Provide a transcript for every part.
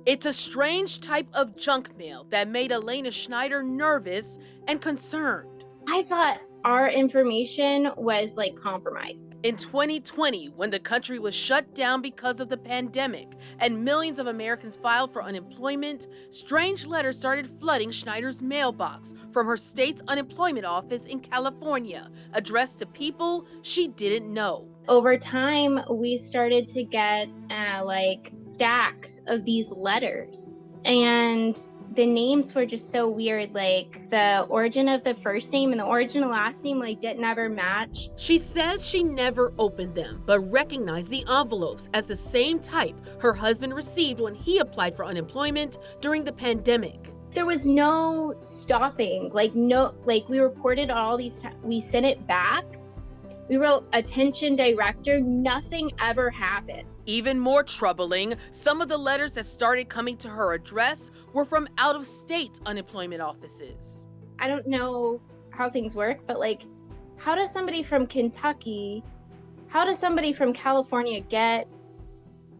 It's a strange type of junk mail that made Elena Schneider nervous and concerned. I thought our information was like compromised. In 2020, when the country was shut down because of the pandemic and millions of Americans filed for unemployment, strange letters started flooding Schneider's mailbox from her state's unemployment office in California, addressed to people she didn't know. Over time, we started to get like stacks of these letters, and the names were just so weird. Like the origin of the first name and the origin of the last name like didn't ever match. She says she never opened them, but recognized the envelopes as the same type her husband received when he applied for unemployment during the pandemic. There was no stopping. We reported all these we sent it back. We wrote attention director, nothing ever happened. Even more troubling, some of the letters that started coming to her address were from out-of-state unemployment offices. I don't know how things work, but like, how does somebody from California get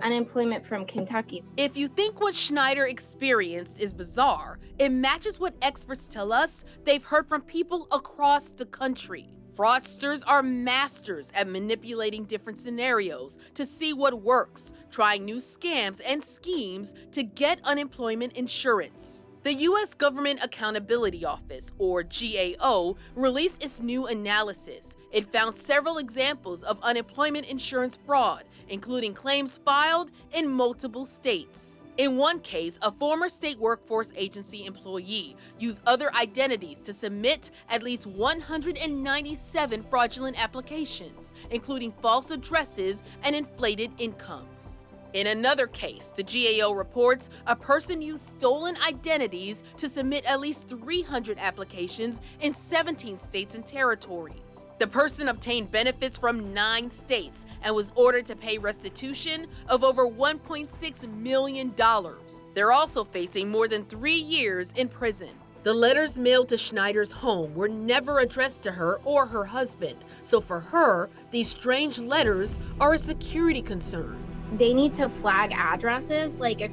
unemployment from Kentucky? If you think what Schneider experienced is bizarre, it matches what experts tell us they've heard from people across the country. Fraudsters are masters at manipulating different scenarios to see what works, trying new scams and schemes to get unemployment insurance. The U.S. Government Accountability Office, or GAO, released its new analysis. It found several examples of unemployment insurance fraud, including claims filed in multiple states. In one case, a former state workforce agency employee used other identities to submit at least 197 fraudulent applications, including false addresses and inflated incomes. In another case, the GAO reports a person used stolen identities to submit at least 300 applications in 17 states and territories. The person obtained benefits from 9 states and was ordered to pay restitution of over $1.6 million. They're also facing more than 3 years in prison. The letters mailed to Schneider's home were never addressed to her or her husband, so for her, these strange letters are a security concern. They need to flag addresses. Like if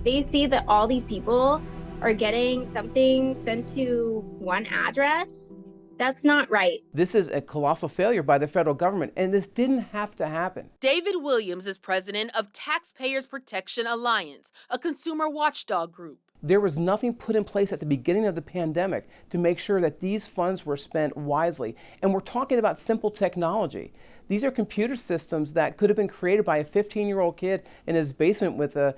they see that all these people are getting something sent to one address, that's not right. This is a colossal failure by the federal government, and this didn't have to happen. David Williams is president of Taxpayers Protection Alliance, a consumer watchdog group. There was nothing put in place at the beginning of the pandemic to make sure that these funds were spent wisely. And we're talking about simple technology. These are computer systems that could have been created by a 15-year-old kid in his basement with a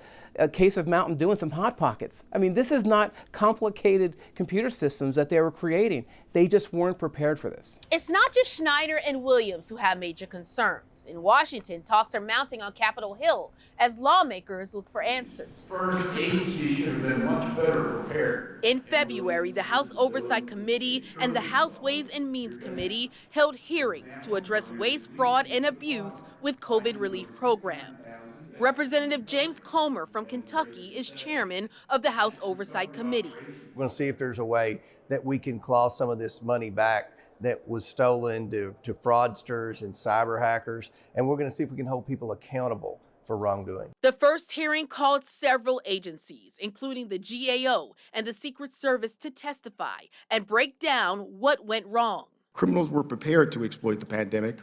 case of Mountain Dew and some Hot Pockets. I mean, this is not complicated computer systems that they were creating. They just weren't prepared for this. It's not just Schneider and Williams who have major concerns. In Washington, talks are mounting on Capitol Hill as lawmakers look for answers. First, agencies should have been much better prepared. In February, the House Oversight Committee and the House Ways and Means Committee held hearings to address waste, fraud, and abuse with COVID relief programs. Representative James Comer from Kentucky is chairman of the House Oversight Committee. We're going to see if there's a way that we can claw some of this money back that was stolen to fraudsters and cyber hackers, and we're going to see if we can hold people accountable for wrongdoing. The first hearing called several agencies, including the GAO and the Secret Service, to testify and break down what went wrong. Criminals were prepared to exploit the pandemic,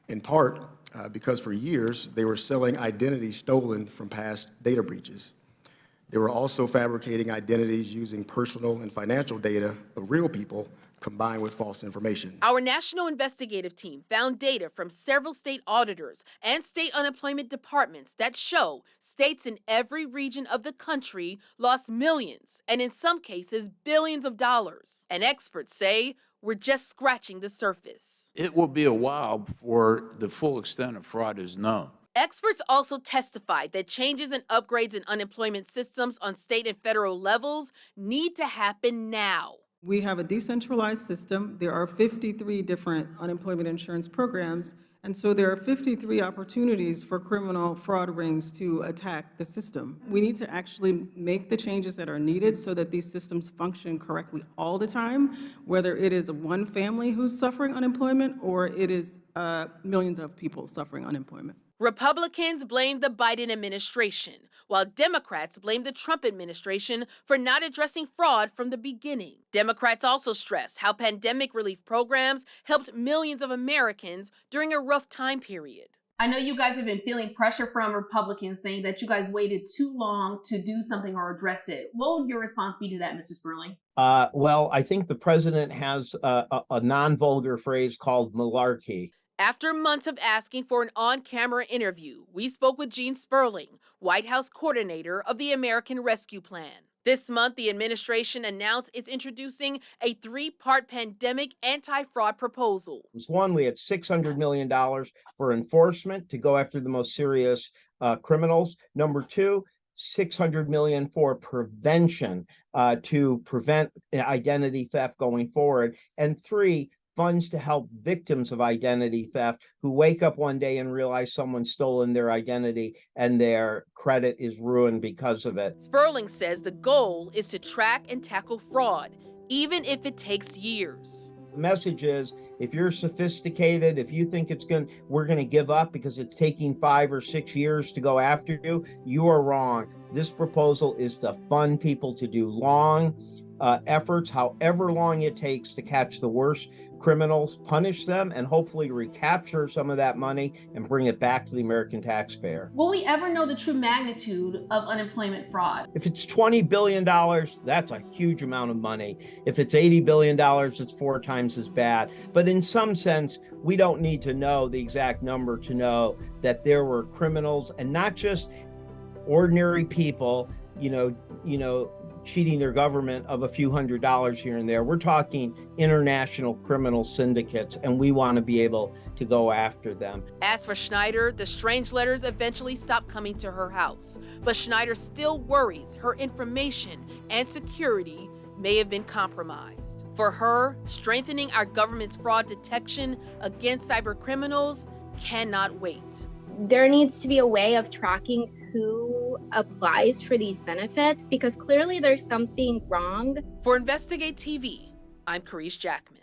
in part because for years they were selling identities stolen from past data breaches. They were also fabricating identities using personal and financial data of real people combined with false information. Our national investigative team found data from several state auditors and state unemployment departments that show states in every region of the country lost millions, and in some cases, billions of dollars. And experts say we're just scratching the surface. It will be a while before the full extent of fraud is known. Experts also testified that changes and upgrades in unemployment systems on state and federal levels need to happen now. We have a decentralized system. There are 53 different unemployment insurance programs, and so there are 53 opportunities for criminal fraud rings to attack the system. We need to actually make the changes that are needed so that these systems function correctly all the time, whether it is one family who's suffering unemployment or it is millions of people suffering unemployment. Republicans blame the Biden administration, while Democrats blame the Trump administration for not addressing fraud from the beginning. Democrats also stress how pandemic relief programs helped millions of Americans during a rough time period. I know you guys have been feeling pressure from Republicans saying that you guys waited too long to do something or address it. What would your response be to that, Mr. Sperling? Well, I think the president has a non-vulgar phrase called malarkey. After months of asking for an on-camera interview, we spoke with Gene Sperling, White House coordinator of the American Rescue Plan. This month, the administration announced it's introducing a 3-part pandemic anti-fraud proposal. One, we had $600 million for enforcement to go after the most serious criminals. Number two, $600 million for prevention to prevent identity theft going forward. And three, funds to help victims of identity theft who wake up one day and realize someone's stolen their identity and their credit is ruined because of it. Sperling says the goal is to track and tackle fraud, even if it takes years. The message is, if you're sophisticated, if you think we're going to give up because it's taking 5 or 6 years to go after you, you are wrong. This proposal is to fund people to do long efforts, however long it takes, to catch the worst criminals, punish them, and hopefully recapture some of that money and bring it back to the American taxpayer. Will we ever know the true magnitude of unemployment fraud? If it's $20 billion, that's a huge amount of money. If it's $80 billion, it's 4 times as bad. But in some sense, we don't need to know the exact number to know that there were criminals, and not just ordinary people, cheating their government of a few $100s here and there. We're talking international criminal syndicates, and we want to be able to go after them. As for Schneider, the strange letters eventually stopped coming to her house, but Schneider still worries her information and security may have been compromised. For her, strengthening our government's fraud detection against cyber criminals cannot wait. There needs to be a way of tracking who applies for these benefits, because clearly there's something wrong. For Investigate TV, I'm Caresse Jackman.